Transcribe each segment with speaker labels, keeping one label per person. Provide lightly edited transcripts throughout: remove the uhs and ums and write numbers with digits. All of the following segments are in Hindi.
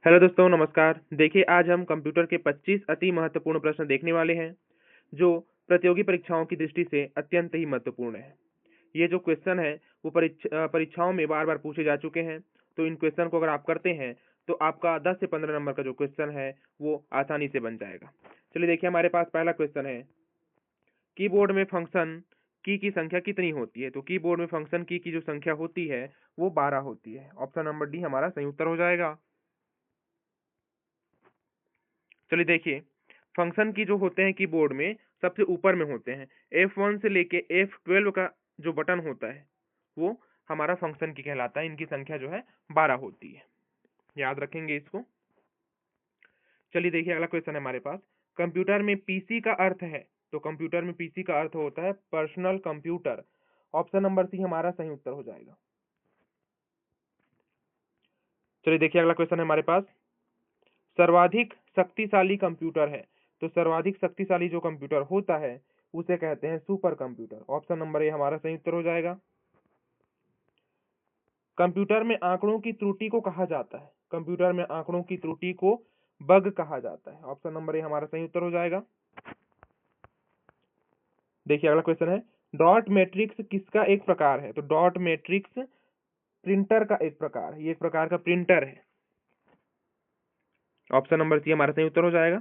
Speaker 1: हेलो दोस्तों, नमस्कार। देखिए, आज हम कंप्यूटर के 25 अति महत्वपूर्ण प्रश्न देखने वाले हैं, जो प्रतियोगी परीक्षाओं की दृष्टि से अत्यंत ही महत्वपूर्ण है। ये जो क्वेश्चन है, वो परीक्षाओं में बार-बार पूछे जा चुके हैं, तो इन क्वेश्चन को अगर आप करते हैं, तो आपका 10 से 15 नंबर का जो क्वेश्चन है, वो आसानी से बन जाएगा। चलिए देखिए, हमारे पास पहला क्वेश्चन है, कीबोर्ड में फंक्शन की संख्या कितनी होती है? तो कीबोर्ड में फंक्शन की जो संख्या होती है, वो 12 होती है। ऑप्शन नंबर डी हमारा सही उत्तर हो जाएगा। चलिए देखिए, फंक्शन की जो होते हैं कीबोर्ड में सबसे ऊपर में होते हैं। F1 से लेके F12 का जो बटन होता है, वो हमारा फंक्शन की कहलाता है। इनकी संख्या जो है 12 होती है। याद रखेंगे इसको। चलिए देखिए, अगला क्वेश्चन है हमारे पास। कंप्यूटर में पीसी का अर्थ है, तो कंप्यूटर में पीसी का अर्थ होता है personal computer. Option number C हमारा सही उत्तर हो जाएगा। चलिए देखिए, अगला क्वेश्चन है हमारे पास। सर्वाधिक शक्तिशाली कंप्यूटर है, तो सर्वाधिक शक्तिशाली जो कंप्यूटर होता है, उसे कहते हैं super computer. Option number A हमारा सही उत्तर हो जाएगा। कंप्यूटर में आंकड़ों की त्रुटि को कहा जाता है, कंप्यूटर में आंकड़ों की त्रुटि को बग कहा जाता है। ऑप्शन नंबर ए हमारा सही उत्तर हो जाएगा। देखिए, अगला क्वेश्चन है, डॉट मैट्रिक्स किसका एक प्रकार है? तो डॉट मैट्रिक्स प्रिंटर का एक प्रकार है, ये एक प्रकार का प्रिंटर है। ऑप्शन नंबर सी हमारा सही उत्तर हो जाएगा।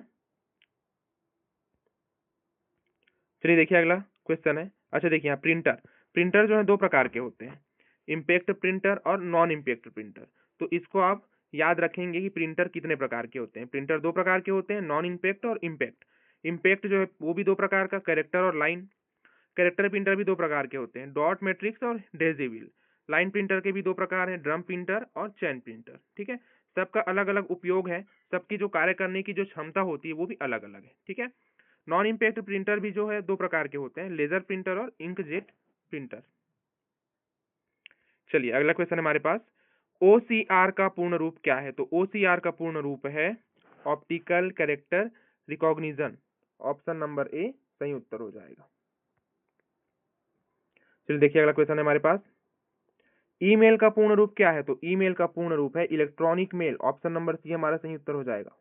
Speaker 1: चलिए देखिए, अगला क्वेश्चन है। अच्छा देखिए, यहाँ प्रिंटर प्रिंटर जो है दो प्रकार के होते हैं, इम्पैक्ट प्रिंटर और नॉन इम्पैक्ट प्रिंटर। तो इसको आप याद रखेंगे कि प्रिंटर कितने प्रकार के होते हैं। प्रिंटर दो प्रकार के होते हैं, नॉन इम्पैक्ट और इम्पैक्ट। इम्पैक्ट जो है वो भी दो प्रकार का, कैरेक्टर और लाइन। कैरेक्टर प्रिंटर भी दो प्रकार के होते हैं, डॉट मैट्रिक्स और डेजिबल। लाइन प्रिंटर के भी दो प्रकार हैं, ड्रम प्रिंटर और चैन प्रिंटर। ठीक है, सबका अलग अलग उपयोग है, सबकी जो कार्य करने की जो क्षमता होती है वो भी अलग अलग है। ठीक है, नॉन इम्पैक्ट प्रिंटर भी जो है दो प्रकार के होते हैं, लेजर प्रिंटर और इंकजेट प्रिंटर। चलिए, अगला क्वेश्चन हमारे पास, ओसीआर का पूर्ण रूप क्या है? तो ओसीआर का पूर्ण रूप है optical character recognition. Option number A सही उत्तर हो जाएगा। चलिए देखिए, अगला क्वेश्चन है हमारे पास, ईमेल का पूर्ण रूप क्या है? तो ईमेल का पूर्ण रूप है electronic mail. Option number C हमारा सही उत्तर हो जाएगा।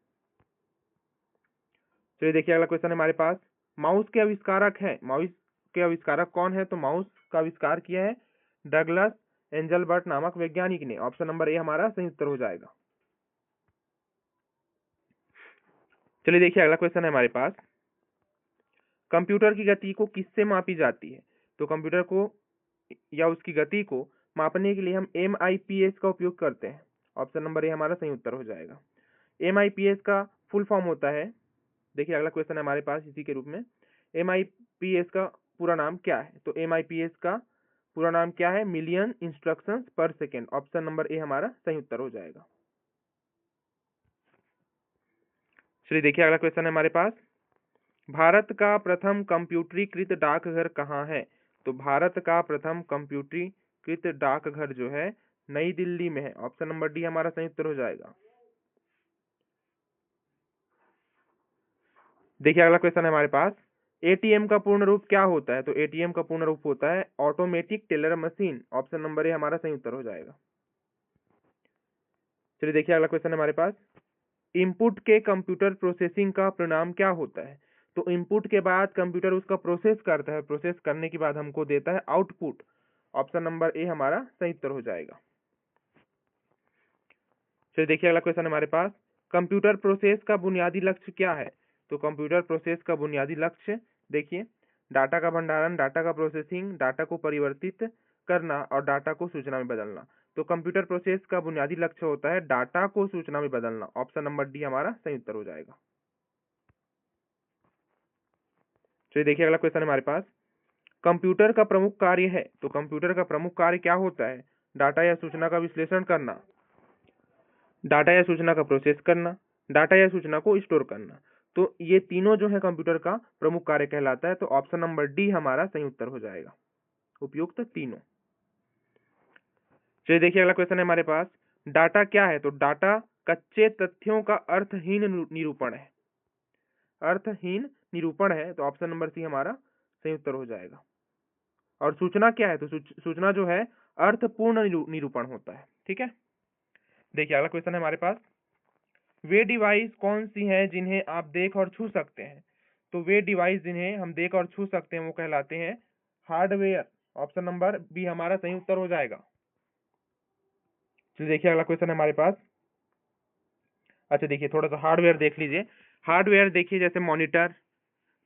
Speaker 1: चलिए देखिए, अगला क्वेश्चन है हमारे पास, माउस के आविष्कारक है, माउस के आविष्कारक कौन है? तो माउस का आविष्कार किया है डगलस एंजलबर्ट नामक वैज्ञानिक ने। ऑप्शन नंबर ए हमारा सही उत्तर हो जाएगा। चलिए देखिए, अगला क्वेश्चन है हमारे पास, कंप्यूटर की गति को किससे मापी जाती है? तो कंप्यूटर को या उसकी गति को मापने के लिए हम MIPS का उपयोग करते हैं। ऑप्शन नंबर ए हमारा सही उत्तर हो जाएगा। MIPS का फुल फॉर्म होता है, देखिए अगला क्वेश्चन है हमारे पास इसी के रूप में, MIPS का पूरा नाम क्या है? तो MIPS का पूरा नाम क्या है? मिलियन इंस्ट्रक्शंस पर सेकेंड। ऑप्शन नंबर ए हमारा सही उत्तर हो जाएगा। चलिए देखिए, अगला क्वेश्चन है हमारे पास, भारत का प्रथम कंप्यूटरीकृत डाकघर कहाँ है? तो भारत का प्रथम कंप्यूटरीकृत डाकघर जो है नई दिल्ली में है। ऑप्शन नंबर डी हमारा सही उत्तर हो जाएगा। देखिए, अगला क्वेश्चन है हमारे पास, ATM का पूर्ण रूप क्या होता है? तो ATM का पूर्ण रूप होता है automatic teller machine. Option number A हमारा सही उत्तर हो जाएगा। चलिए देखिए, अगला क्वेश्चन है हमारे पास, इनपुट के कंप्यूटर प्रोसेसिंग का परिणाम क्या होता है? तो इनपुट के बाद कंप्यूटर उसका प्रोसेस करता है, प्रोसेस करने के बाद हमको देता है आउटपुट। ऑप्शन नंबर ए हमारा सही उत्तर हो जाएगा। चलिए देखिए, अगला क्वेश्चन हमारे पास, कंप्यूटर प्रोसेस का बुनियादी लक्ष्य क्या है? तो कंप्यूटर प्रोसेस का बुनियादी लक्ष्य देखिए, डाटा का भंडारण, डाटा का प्रोसेसिंग, डाटा को परिवर्तित करना और डाटा को सूचना में बदलना। तो कंप्यूटर प्रोसेस का बुनियादी लक्ष्य होता है डाटा को सूचना में बदलना। ऑप्शन नंबर डी हमारा सही उत्तर हो जाएगा। चलिए देखिए, अगला क्वेश्चन हमारे पास, कंप्यूटर का प्रमुख कार्य है, तो कंप्यूटर का प्रमुख कार्य क्या होता है? डाटा या सूचना का विश्लेषण करना, डाटा या सूचना का प्रोसेस करना, डाटा या सूचना को स्टोर करना। तो ये तीनों जो है कंप्यूटर का प्रमुख कार्य कहलाता है। तो ऑप्शन नंबर डी हमारा सही उत्तर हो जाएगा, उपयुक्त तीनों। चलिए देखिए, अगला क्वेश्चन है हमारे पास, डाटा क्या है? तो डाटा कच्चे तथ्यों का अर्थहीन निरूपण है, अर्थहीन निरूपण है। तो ऑप्शन नंबर सी हमारा सही उत्तर हो जाएगा। और सूचना क्या है? तो सूचना जो है अर्थपूर्ण निरूपण होता है। ठीक है, देखिए अगला क्वेश्चन है हमारे पास, वे डिवाइस कौन सी हैं जिन्हें आप देख और छू सकते हैं? तो वे डिवाइस जिन्हें हम देख और छू सकते हैं वो कहलाते हैं हार्डवेयर। ऑप्शन नंबर बी हमारा सही उत्तर हो जाएगा। चलिए देखिए अगला क्वेश्चन है हमारे पास। अच्छा देखिए थोड़ा सा हार्डवेयर देख लीजिए। हार्डवेयर देखिए जैसे मॉनिटर,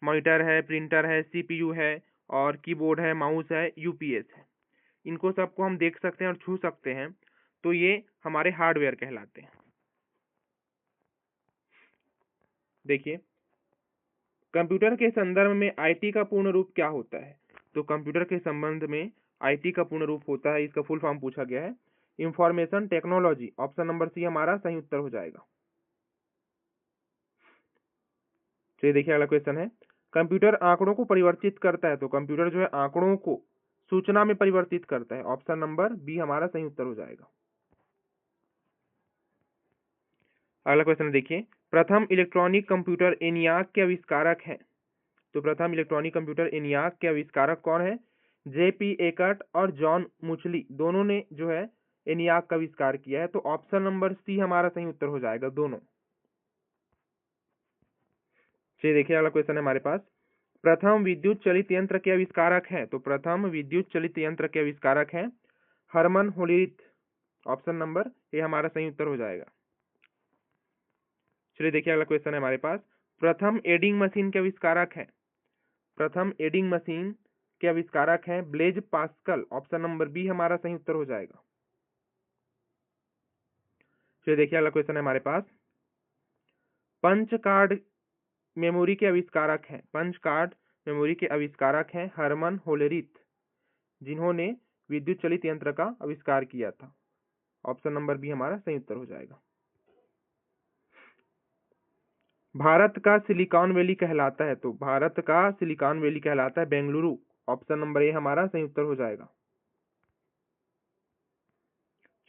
Speaker 1: मॉनिटर है, प्रिंटर है, सीपीयू है और कीबोर्ड है, माउस है, यूपीएस है। इनको सबको हम देख सकते हैं और छू सकते हैं, तो ये हमारे हार्डवेयर कहलाते हैं। देखिए कंप्यूटर के संदर्भ में आईटी का पूर्ण रूप क्या होता है? तो कंप्यूटर के संबंध में आईटी का पूर्ण रूप होता है, इसका फुल फॉर्म पूछा गया है, information technology. Option number C हमारा सही उत्तर हो जाएगा। चलिए देखिए अगला क्वेश्चन है, कंप्यूटर आंकड़ों को परिवर्तित करता है। तो कंप्यूटर जो है आंकड़ों को सूचना में परिवर्तित करता है। ऑप्शन नंबर बी हमारा सही उत्तर हो जाएगा। अगला क्वेश्चन देखिए, प्रथम इलेक्ट्रॉनिक कंप्यूटर ENIAC के आविष्कारक हैं। तो प्रथम इलेक्ट्रॉनिक कंप्यूटर ENIAC के आविष्कारक कौन है? JP एकर्ट और जॉन मुचली, दोनों ने जो है ENIAC का आविष्कार किया है। तो ऑप्शन नंबर सी हमारा सही उत्तर हो जाएगा, दोनों। चलिए देखिए अगला क्वेश्चन है हमारे पास, प्रथम विद्युत चलित यंत्र के आविष्कारक हैं। तो प्रथम विद्युत चलित यंत्र के आविष्कारक हैं हरमन होलिरिथ। ऑप्शन नंबर ए हमारा सही उत्तर हो जाएगा। चलिए देखिए अगला क्वेश्चन है हमारे पास, प्रथम एडिंग मशीन के आविष्कारक हैं। प्रथम एडिंग मशीन के आविष्कारक हैं Blaise Pascal. Option number B हमारा सही उत्तर हो जाएगा। चलिए देखिए अगला क्वेश्चन है हमारे पास, पंच कार्ड मेमोरी के आविष्कारक हैं। पंच कार्ड मेमोरी के आविष्कारक हैं हरमन होलेरिथ, जिन्होंने विद्युत चलित यंत्र का आविष्कार किया था। ऑप्शन नंबर बी हमारा सही उत्तर हो जाएगा। भारत का सिलिकॉन वैली कहलाता है। तो भारत का सिलिकॉन वैली कहलाता है बेंगलुरु। ऑप्शन नंबर ए हमारा सही उत्तर हो जाएगा।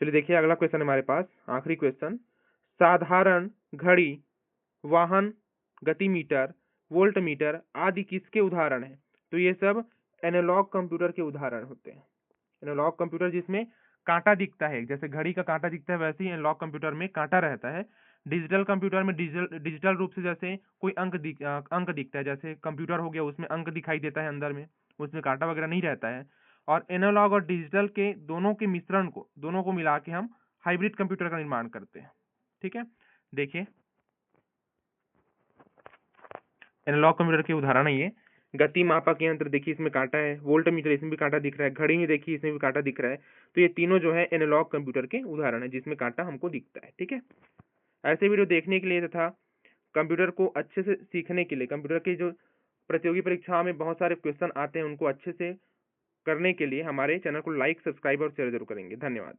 Speaker 1: चलिए देखिए अगला क्वेश्चन हमारे पास, आखिरी क्वेश्चन, साधारण घड़ी, वाहन, गतिमीटर, वोल्टमीटर आदि किसके उदाहरण हैं? तो ये सब एनालॉग कंप्यूटर के उदाहरण होते हैं। एनालॉग कंप्यूटर जिसमें कांटा दिखता है, जैसे घड़ी का कांटा दिखता है वैसे ही एनालॉग कंप्यूटर में कांटा रहता है। डिजिटल कंप्यूटर में डिजिटल रूप से जैसे कोई अंक दिखता है, जैसे कंप्यूटर हो गया उसमें अंक दिखाई देता है अंदर में, उसमें कांटा वगैरह नहीं रहता है। और एनालॉग और डिजिटल के दोनों के मिश्रण को, दोनों को मिला के हम हाइब्रिड कंप्यूटर का निर्माण करते हैं। ठीक है, देखिए एनालॉग कंप्यूटर के उदाहरण है ये, गति मापक यंत्र देखिए इसमें कांटा है, वोल्ट मीटर इसमें भी कांटा दिख रहा है, घड़ी में देखिए इसमें भी कांटा दिख रहा है। तो ये तीनों जो है एनालॉग कंप्यूटर के उदाहरण है जिसमें कांटा हमको दिखता है। ठीक है, ऐसे वीडियो देखने के लिए तथा कंप्यूटर को अच्छे से सीखने के लिए, कंप्यूटर की जो प्रतियोगी परीक्षाओं में बहुत सारे क्वेश्चन आते हैं उनको अच्छे से करने के लिए हमारे चैनल को लाइक, सब्सक्राइब और शेयर जरूर करेंगे। धन्यवाद।